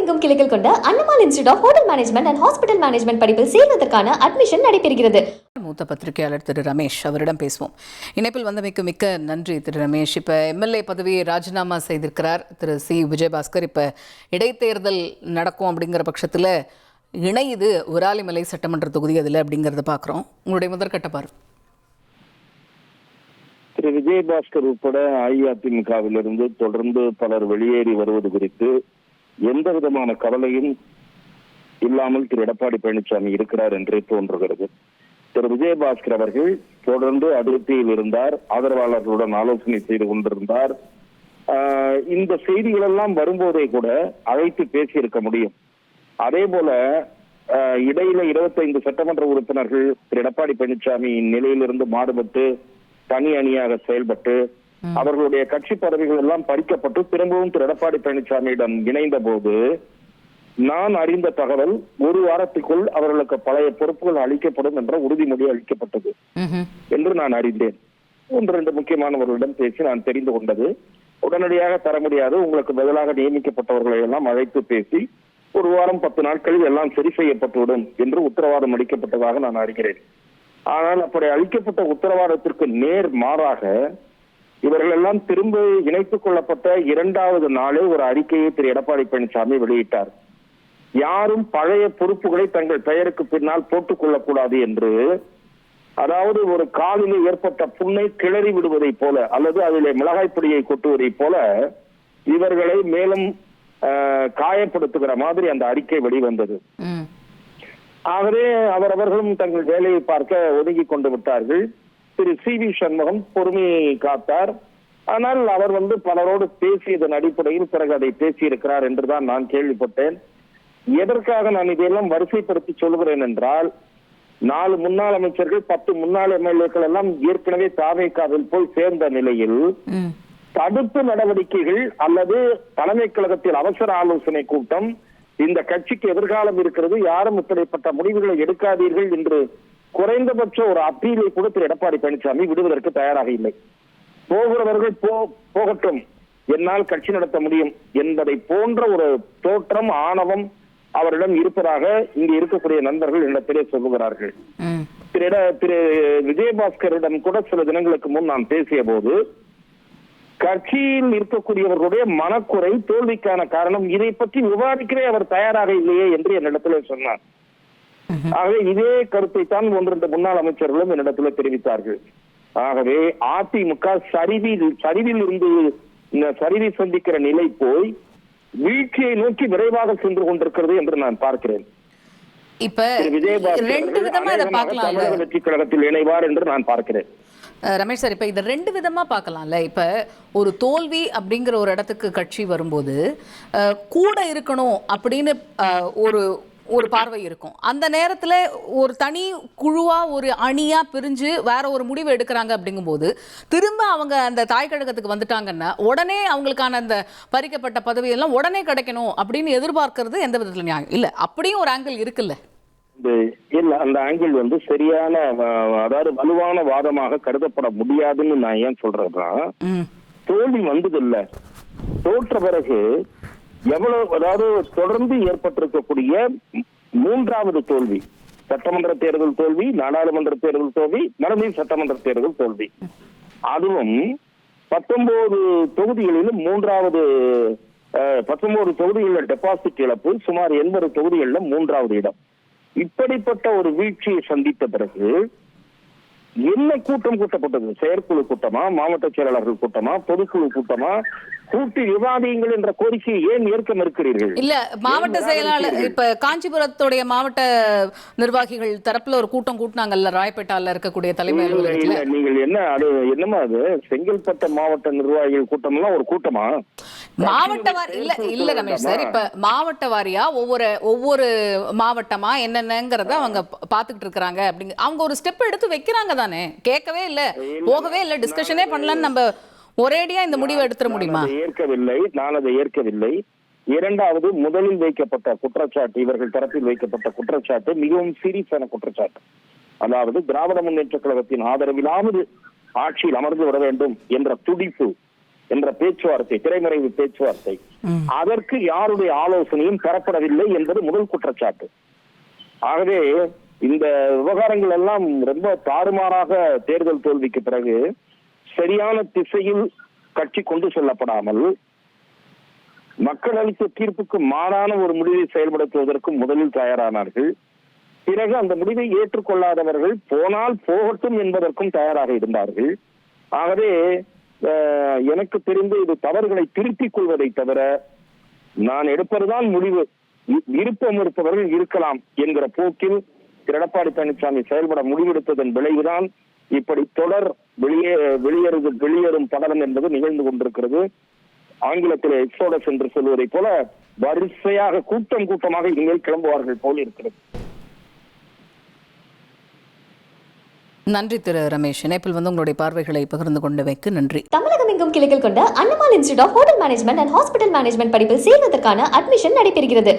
உலகெங்கும் கிளைகள் கொண்ட Annamal institute of hotel management and hospital management படிப்பில் சேர்வதற்கான அட்மிஷன் நடைபெறுகிறது. மூத்த பத்திரிகையாளர் திரு ரமேஷ் அவரிடம் பேசுவோம். இணைப்பில் வந்தமைக்கு மிக்க நன்றி திரு ரமேஷ். இப்போ எம்எல்ஏ பதவியை ராஜினாமா செய்திருக்கிறார் திரு சி விஜயபாஸ்கர். இப்போ இடைத்தேர்தல் நடக்கும் அப்படிங்கிற பட்சத்தில் இணையுது விராலிமலை சட்டமன்ற தொகுதி அதில் அப்படிங்கிறத பார்க்குறோம். உங்களுடைய முதற்கட்ட பார்வை. திரு விஜயபாஸ்கர் உட்பட அஇஅதிமுகவிலிருந்து தொடர்ந்து பலர் வெளியேறி வருவது குறித்து எந்த விதமான கவலையும் இல்லாமல் திரு எடப்பாடி பழனிசாமி இருக்கிறார் என்றே தோன்றுகிறது. திரு விஜயபாஸ்கர் அவர்கள் தொடர்ந்து அதிருப்தியில் இருந்தார், ஆதரவாளர்களுடன் ஆலோசனை செய்து கொண்டிருந்தார். இந்த செய்திகள் எல்லாம் வரும்போதே கூட அழைத்து பேசியிருக்க முடியும். அதே போல இடையில 25 சட்டமன்ற உறுப்பினர்கள் திரு எடப்பாடி பழனிசாமியின் நிலையிலிருந்து மாறுபட்டு தனி அணியாக செயல்பட்டு அவர்களுடைய கட்சி பதவிகள் எல்லாம் பறிக்கப்பட்டு திரும்பவும் திரு எடப்பாடி பழனிசாமியிடம் இணைந்த போது நான் அறிந்த தகவல் 1 வாரத்துக்குள் அவர்களுக்கு பழைய பொறுப்புகள் அளிக்கப்படும் என்ற உறுதிமொழி அளிக்கப்பட்டது என்று நான் அறிந்தேன். 1-2 முக்கியமானவர்களிடம் பேசி நான் தெரிந்து கொண்டது. உடனடியாக தர முடியாது, உங்களுக்கு பதிலாக நியமிக்கப்பட்டவர்களை எல்லாம் அழைத்து பேசி 1 வாரம் 10 நாட்களில் எல்லாம் சரி செய்யப்பட்டுவிடும் என்று உத்தரவாதம் அளிக்கப்பட்டதாக நான் அறிகிறேன். ஆனால் அப்படி அளிக்கப்பட்ட உத்தரவாதத்திற்கு நேர் மாறாக இவர்கள் எல்லாம் திரும்ப இணைத்துக் கொள்ளப்பட்ட 2வது நாளே ஒரு அறிக்கையை திரு எடப்பாடி பழனிசாமி வெளியிட்டார். யாரும் பழைய பொறுப்புகளை தங்கள் பெயருக்கு பின்னால் போட்டுக் கொள்ளக்கூடாது என்று, அதாவது ஒரு காலிலே ஏற்பட்ட புண்ணை கிளறி விடுவதை போல அல்லது அதிலே மிளகாய் பொடியை கொட்டுவதை போல இவர்களை மேலும் காயப்படுத்துகிற மாதிரி அந்த அறிக்கை வெளிவந்தது. ஆகவே அவர்களும் தங்கள் வேலையை பார்க்க ஒதுங்கி கொண்டு விட்டார்கள். திரு சி.வி. சண்முகம் பொறுமையை காத்தார். ஆனால் அவர் பலரோடு பேசியதன் அடிப்படையில் பிறகு அதை பேசியிருக்கிறார் என்றுதான் நான் கேள்விப்பட்டேன். எதற்காக நான் இதையெல்லாம் வரிசைப்படுத்தி சொல்கிறேன் என்றால், 4 முன்னாள் அமைச்சர்கள் 10 முன்னாள் எம்எல்ஏக்கள் எல்லாம் ஏற்கனவே தாவேகாவில் போய் சேர்ந்த நிலையில் தடுப்பு நடவடிக்கைகள் அல்லது தலைமை கழகத்தில் அவசர ஆலோசனை கூட்டம், இந்த கட்சிக்கு எதிர்காலம் இருக்கிறது, யாரும் இப்படிப்பட்ட முடிவுகளை எடுக்காதீர்கள் என்று குறைந்தபட்ச ஒரு அப்பீலை கூட திரு எடப்பாடி பழனிசாமி விடுவதற்கு தயாராக இல்லை. போகிறவர்கள் போகட்டும், என்னால் கட்சி நடத்த முடியும் என்பதை போன்ற ஒரு தோற்றம் ஆணவம் அவரிடம் இருப்பதாக இங்கு இருக்கக்கூடிய நண்பர்கள் என்னிடத்திலே சொல்லுகிறார்கள். திரு விஜயபாஸ்கரிடம் கூட சில தினங்களுக்கு முன் நான் பேசிய போது கட்சியில் இருக்கக்கூடியவர்களுடைய மனக்குறை தோல்விக்கான காரணம் இதை பற்றி விவாதிக்கவே அவர் தயாராக இல்லையே என்று என்னிடத்திலே சொன்னார். ஆகவே இதே கருத்தை தான் 1-2 முன்னாள் அமைச்சர்களும் என்னிடத்துல தெரிவித்தார்கள். ஆகவே அதிமுக சரிவில் இருந்து சரிவை சந்திக்கிற நிலை போய் வீழ்ச்சியை நோக்கி விரைவாக சென்று கொண்டிருக்கிறது என்று நான் பார்க்கிறேன். இப்ப தமிழக வெற்றி கழகத்தில் இணைவார் என்று நான் பார்க்கிறேன். ரமேஷ் சார், இப்ப இதை 2 விதமா பார்க்கலாம்ல. இப்ப ஒரு தோல்வி அப்படிங்கிற ஒரு இடத்துக்கு கட்சி வரும்போது கூட இருக்கணும் அப்படின்னு ஒரு பார்வை இருக்கும். அந்த நேரத்துல ஒரு தனி குழுவா ஒரு அணியா பிரிஞ்சு வேற ஒரு முடிவு எடுக்கிறாங்க அப்படிங்கும்போது திரும்ப அவங்க அந்த தாய் கழகத்துக்கு வந்துட்டாங்கன்னா உடனே அவங்களுக்கான அந்த பறிக்கப்பட்ட பதவியெல்லாம் உடனே கிடைக்கணும் அப்படின்னு எதிர்பார்க்கறது எந்த விதத்துல நியாயம் இல்ல? அப்படியும் ஒரு ஆங்கிள் இருக்குல்ல. இல்ல, அந்த ஆங்கிள் சரியான, அதாவது வலுவான வாதமாக கருதப்பட முடியாதுன்னு நான் ஏன் சொல்றேன்னா, தோல்வி வந்தது இல்ல, தோற்ற பிறகு எவ்வளவு, அதாவது தொடர்ந்து ஏற்பட்டிருக்கக்கூடிய 3வது தோல்வி, சட்டமன்ற தேர்தல் தோல்வி, நாடாளுமன்ற தேர்தல் தோல்வி, மறுபடியும் சட்டமன்ற தேர்தல் தோல்வி, அதுவும் 19 தொகுதிகளிலும் 19 தொகுதிகளில் டெபாசிட் இழப்பு, சுமார் 80 தொகுதிகளில் 3வது இடம். இப்படிப்பட்ட ஒரு வீழ்ச்சியை சந்தித்த பிறகு என்ன கூட்டம் கூட்டப்பட்டது? செயற்குழு கூட்டமா, மாவட்ட செயலாளர்கள் கூட்டமா, பொதுக்குழு கூட்டமா, கூட்டி விவாதியுங்கள் என்ற கோரிக்கையை ஏன் ஏற்க மறுக்கிறீர்கள்? இல்ல, மாவட்ட செயலாளர் இப்ப காஞ்சிபுரத்துடைய மாவட்ட நிர்வாகிகள் தரப்புல ஒரு கூட்டம் கூட்டினாங்கல்ல, ராயப்பேட்டால இருக்கக்கூடிய தலைமை அலுவலகத்துல. நீங்கள் என்னமா அது செங்கல்பட்டு மாவட்ட நிர்வாகிகள் கூட்டம் எல்லாம் ஒரு கூட்டமா? மாவட்ட வாரி இல்ல ரமேஷ் சார், இப்ப மாவட்ட வாரியா ஒவ்வொரு மாவட்டமா என்னென்னங்கறத அவங்க பாத்துக்கிட்டு இருக்காங்க. அப்படிங்க அவங்க ஒரு ஸ்டெப் எடுத்து வைக்கிறாங்க தானே. கேட்கவே இல்ல, போகவே இல்ல, டிஸ்கஷனே பண்ணலன்னு நம்ம ஒரேடியா இந்த முடிவை எடுத்துட முடியுமா? நான் அதை ஏற்கவில்லை. 2வது, முதலில் வைக்கப்பட்ட குற்றச்சாட்டு, இவர்கள் தரப்பில் வைக்கப்பட்ட குற்றச்சாட்டு மிகவும் சீரியஸான குற்றச்சாட்டு. அதாவது திராவிட முன்னேற்ற கழகத்தின் ஆதரவிலாவது ஆட்சியில் அமர்ந்து விட வேண்டும் என்ற துடிப்பு என்ற பேச்சுவார்த்தை, திரைமறைவு பேச்சுவார்த்தை, அதற்கு யாருடைய ஆலோசனையும் பெறப்படவில்லை என்பது முதல் குற்றச்சாட்டு. ஆகவே இந்த விவகாரங்கள் எல்லாம் ரொம்ப தாறுமாறாக தேர்தல் தோல்விக்கு பிறகு சரியான திசையில் கட்சி கொண்டு செல்லப்படாமல் மக்கள் அளித்த தீர்ப்புக்கு மாறான ஒரு முடிவை செயல்படுத்துவதற்கு முதலில் தயாரானார்கள். பிறகு அந்த முடிவை ஏற்றுக்கொள்ளாதவர்கள் போனால் போகட்டும் என்பதற்கும் தயாராக இருந்தார்கள். ஆகவே எனக்கு தெரிந்து இது தவறுகளை திருத்திக் கொள்வதை தவிர நான் எடுப்பதுதான் முடிவு, விருப்பம் இருப்பவர்கள் இருக்கலாம் என்கிற போக்கில் திரு எடப்பாடி பழனிசாமி செயல்பட முடிவெடுத்ததன் விளைவுதான் இப்படி தொடர் வெளியேறும் படலம் என்பது நிகழ்ந்து கொண்டிருக்கிறது. ஆங்கிலத்தில் எக்ஸோடஸ் என்று சொல்வதை போல வரிசையாக கூட்டமாக இனிமேல் கிளம்புவார்கள் போல் இருக்கிறது. நன்றி திரு ரமேஷ். இணைப்பில் உங்களுடைய பார்வைகளை பகிர்ந்து கொண்டமைக்கு நன்றி. தமிழகம் எங்கும் கிளைகள் கொண்ட Annamal institute of hotel management and hospital management படிப்பில் சேர்வதற்கான அட்மிஷன் நடைபெறுகிறது.